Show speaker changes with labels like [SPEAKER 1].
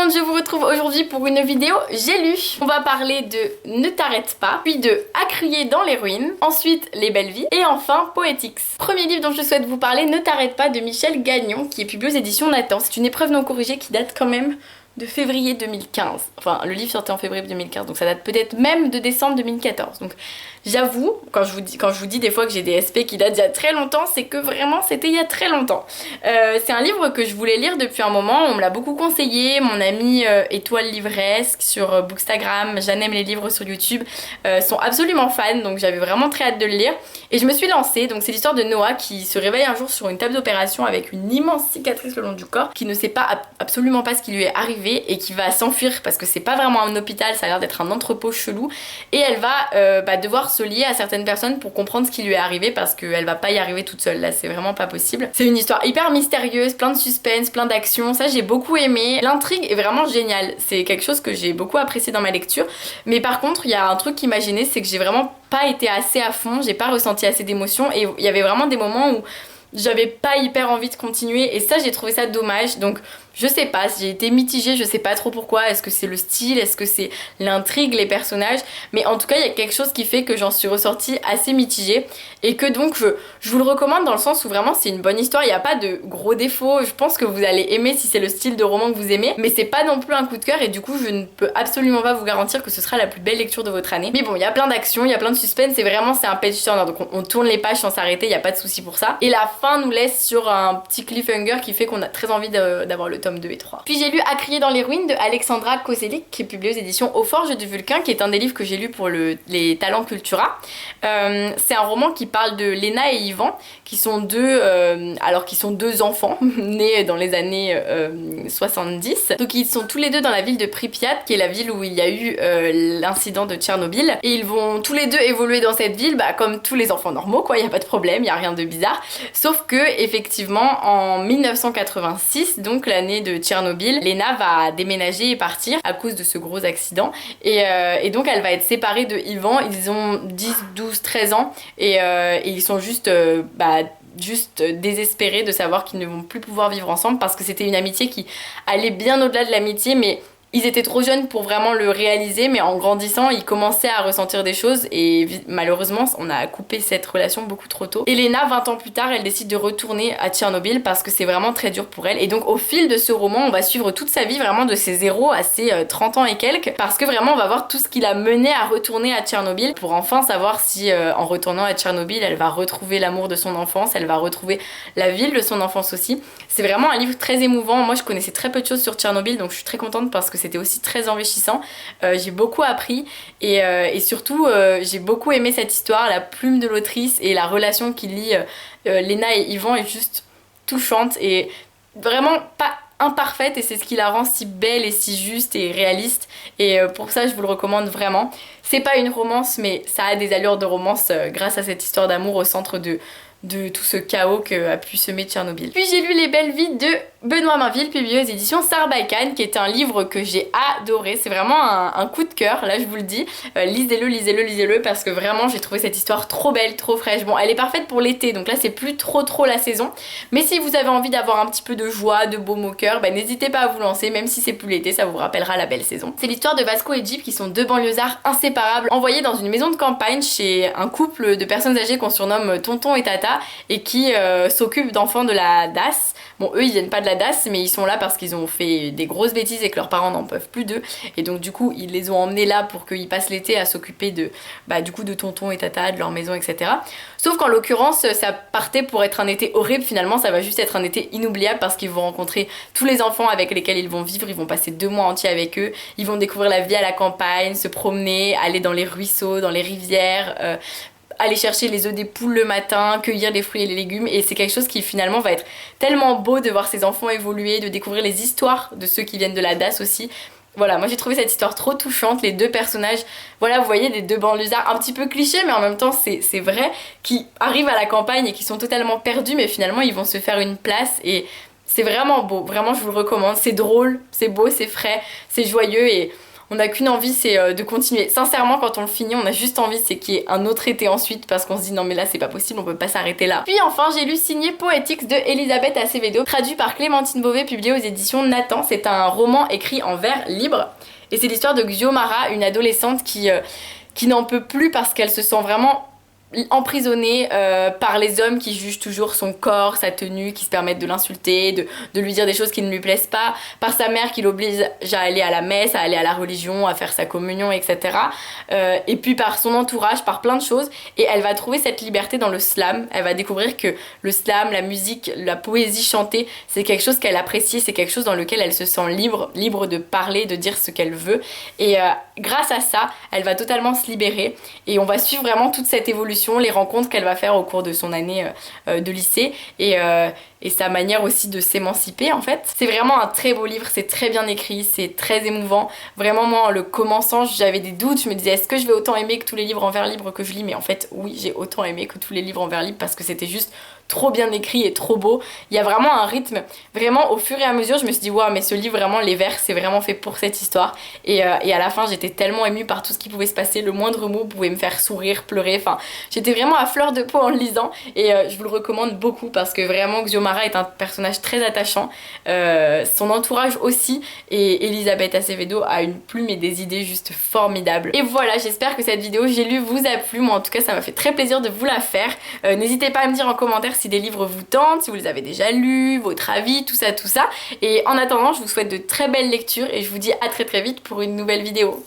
[SPEAKER 1] monde, je vous retrouve aujourd'hui pour une vidéo J'ai lu. On va parler de Ne t'arrête pas, puis de À crier dans les ruines, ensuite Les belles vies et enfin Poetics. Premier livre dont je souhaite vous parler, Ne t'arrête pas de Michel Gagnon, qui est publié aux éditions Nathan. C'est une épreuve non corrigée qui date quand même de février 2015. Enfin, le livre sortait en février 2015, donc ça date peut-être même de décembre 2014. Donc j'avoue, quand je vous dis des fois que j'ai des SP qui datent d'il y a très longtemps, c'est que vraiment c'était il y a très longtemps. C'est un livre que je voulais lire depuis un moment, on me l'a beaucoup conseillé, mon amie Étoile Livresque sur Bookstagram, J'aime les livres sur YouTube, sont absolument fans, donc j'avais vraiment très hâte de le lire. Et je me suis lancée, donc c'est l'histoire de Noah qui se réveille un jour sur une table d'opération avec une immense cicatrice le long du corps, qui ne sait pas absolument pas ce qui lui est arrivé et qui va s'enfuir parce que c'est pas vraiment un hôpital, ça a l'air d'être un entrepôt chelou, et elle va devoir se lier à certaines personnes pour comprendre ce qui lui est arrivé parce qu'elle va pas y arriver toute seule, là c'est vraiment pas possible. C'est une histoire hyper mystérieuse, plein de suspense, plein d'action, ça j'ai beaucoup aimé. L'intrigue est vraiment géniale, c'est quelque chose que j'ai beaucoup apprécié dans ma lecture, mais par contre il y a un truc qui m'a gênée, c'est que j'ai vraiment pas été assez à fond, j'ai pas ressenti assez d'émotions et il y avait vraiment des moments où j'avais pas hyper envie de continuer et ça j'ai trouvé ça dommage. Donc je sais pas, j'ai été mitigée, je sais pas trop pourquoi, est-ce que c'est le style, est-ce que c'est l'intrigue, les personnages, mais en tout cas il y a quelque chose qui fait que j'en suis ressortie assez mitigée et que donc je vous le recommande dans le sens où vraiment c'est une bonne histoire, il n'y a pas de gros défauts, je pense que vous allez aimer si c'est le style de roman que vous aimez, mais c'est pas non plus un coup de cœur et du coup je ne peux absolument pas vous garantir que ce sera la plus belle lecture de votre année. Mais bon, il y a plein d'actions, il y a plein de suspense et vraiment c'est un page turner, donc on tourne les pages sans s'arrêter, il n'y a pas de souci pour ça. Et la fin nous laisse sur un petit cliffhanger qui fait qu'on a très envie d'avoir le tome 2 et 3. Puis j'ai lu À crier dans les ruines de Alexandra Kozelik qui est publié aux éditions Aux Forges du Vulcain, qui est un des livres que j'ai lu pour les talents Cultura. C'est un roman qui parle de Léna et Yvan qui sont deux enfants nés dans les années 70. Donc ils sont tous les deux dans la ville de Pripyat, qui est la ville où il y a eu l'incident de Tchernobyl, et ils vont tous les deux évoluer dans cette ville comme tous les enfants normaux quoi, il y a pas de problème, il y a rien de bizarre. Sauf que effectivement en 1986, donc l'année de Tchernobyl, Léna va déménager et partir à cause de ce gros accident et donc elle va être séparée de Yvan. Ils ont 10, 12, 13 ans et ils sont juste désespérés de savoir qu'ils ne vont plus pouvoir vivre ensemble parce que c'était une amitié qui allait bien au-delà de l'amitié, mais ils étaient trop jeunes pour vraiment le réaliser, mais en grandissant, ils commençaient à ressentir des choses et malheureusement, on a coupé cette relation beaucoup trop tôt. Et Léna, 20 ans plus tard, elle décide de retourner à Tchernobyl parce que c'est vraiment très dur pour elle. Et donc au fil de ce roman, on va suivre toute sa vie vraiment de ses 0 à ses 30 ans et quelques, parce que vraiment on va voir tout ce qui l'a mené à retourner à Tchernobyl pour enfin savoir si en retournant à Tchernobyl, elle va retrouver l'amour de son enfance, elle va retrouver la ville de son enfance aussi. C'est vraiment un livre très émouvant. Moi je connaissais très peu de choses sur Tchernobyl, donc je suis très contente parce que c'était aussi très enrichissant. J'ai beaucoup appris et surtout j'ai beaucoup aimé cette histoire, la plume de l'autrice et la relation qui lie Léna et Yvan est juste touchante et vraiment pas imparfaite, et c'est ce qui la rend si belle et si juste et réaliste, et pour ça je vous le recommande vraiment. C'est pas une romance, mais ça a des allures de romance grâce à cette histoire d'amour au centre de tout ce chaos qu'a pu semer Tchernobyl. Puis j'ai lu Les belles vies de Benoît Mainville, publié aux éditions Sarbacane, qui est un livre que j'ai adoré. C'est vraiment un coup de cœur, là je vous le dis. Lisez-le, lisez-le, lisez-le, parce que vraiment j'ai trouvé cette histoire trop belle, trop fraîche. Bon, elle est parfaite pour l'été, donc là c'est plus trop la saison. Mais si vous avez envie d'avoir un petit peu de joie, de baume au cœur, n'hésitez pas à vous lancer, même si c'est plus l'été, ça vous rappellera la belle saison. C'est l'histoire de Vasco et Jeep, qui sont deux banlieusards inséparables, envoyés dans une maison de campagne chez un couple de personnes âgées qu'on surnomme Tonton et Tata, et qui s'occupent d'enfants de la DAS. Bon, eux ils viennent pas de la DAS, mais ils sont là parce qu'ils ont fait des grosses bêtises et que leurs parents n'en peuvent plus d'eux, et donc du coup ils les ont emmenés là pour qu'ils passent l'été à s'occuper de Tonton et Tata, de leur maison, etc. Sauf qu'en l'occurrence ça partait pour être un été horrible, finalement ça va juste être un été inoubliable parce qu'ils vont rencontrer tous les enfants avec lesquels ils vont vivre, ils vont passer 2 mois entiers avec eux, ils vont découvrir la vie à la campagne, se promener, aller dans les ruisseaux, dans les rivières, aller chercher les œufs des poules le matin, cueillir les fruits et les légumes, et c'est quelque chose qui finalement va être tellement beau de voir ces enfants évoluer, de découvrir les histoires de ceux qui viennent de la DAS aussi. Voilà, moi j'ai trouvé cette histoire trop touchante, les deux personnages, voilà vous voyez, des deux banlieusards un petit peu clichés mais en même temps c'est vrai, qui arrivent à la campagne et qui sont totalement perdus, mais finalement ils vont se faire une place, et c'est vraiment beau, vraiment je vous le recommande, c'est drôle, c'est beau, c'est frais, c'est joyeux, et on n'a qu'une envie, c'est de continuer. Sincèrement, quand on le finit, on a juste envie, c'est qu'il y ait un autre été ensuite, parce qu'on se dit non mais là c'est pas possible, on peut pas s'arrêter là. Puis enfin, j'ai lu Signé Poetics de Elisabeth Acevedo, traduit par Clémentine Beauvais, publié aux éditions Nathan. C'est un roman écrit en vers libre, et c'est l'histoire de Xiomara, une adolescente qui n'en peut plus parce qu'elle se sent vraiment emprisonnée par les hommes qui jugent toujours son corps, sa tenue, qui se permettent de l'insulter, de lui dire des choses qui ne lui plaisent pas, par sa mère qui l'oblige à aller à la messe, à aller à la religion, à faire sa communion, etc. Et puis par son entourage, par plein de choses, et elle va trouver cette liberté dans le slam. Elle va découvrir que le slam, la musique, la poésie chantée, c'est quelque chose qu'elle apprécie, c'est quelque chose dans lequel elle se sent libre de parler, de dire ce qu'elle veut, et grâce à ça, elle va totalement se libérer, et on va suivre vraiment toute cette évolution, les rencontres qu'elle va faire au cours de son année de lycée, et sa manière aussi de s'émanciper en fait. C'est vraiment un très beau livre, c'est très bien écrit, c'est très émouvant. Vraiment, moi en le commençant, j'avais des doutes, je me disais est-ce que je vais autant aimer que tous les livres en vers libre que je lis, mais en fait oui, j'ai autant aimé que tous les livres en vers libre parce que c'était juste trop bien écrit et trop beau. Il y a vraiment un rythme, vraiment au fur et à mesure je me suis dit waouh, mais ce livre vraiment, les vers c'est vraiment fait pour cette histoire, et à la fin j'étais tellement émue par tout ce qui pouvait se passer, le moindre mot pouvait me faire sourire, pleurer, enfin j'étais vraiment à fleur de peau en le lisant, et je vous le recommande beaucoup parce que vraiment Xiomara est un personnage très attachant, son entourage aussi, et Elisabeth Acevedo a une plume et des idées juste formidables. Et voilà, j'espère que cette vidéo J'ai lu vous a plu, moi en tout cas ça m'a fait très plaisir de vous la faire. N'hésitez pas à me dire en commentaire si des livres vous tentent, si vous les avez déjà lus, votre avis, tout ça, et en attendant je vous souhaite de très belles lectures et je vous dis à très vite pour une nouvelle vidéo.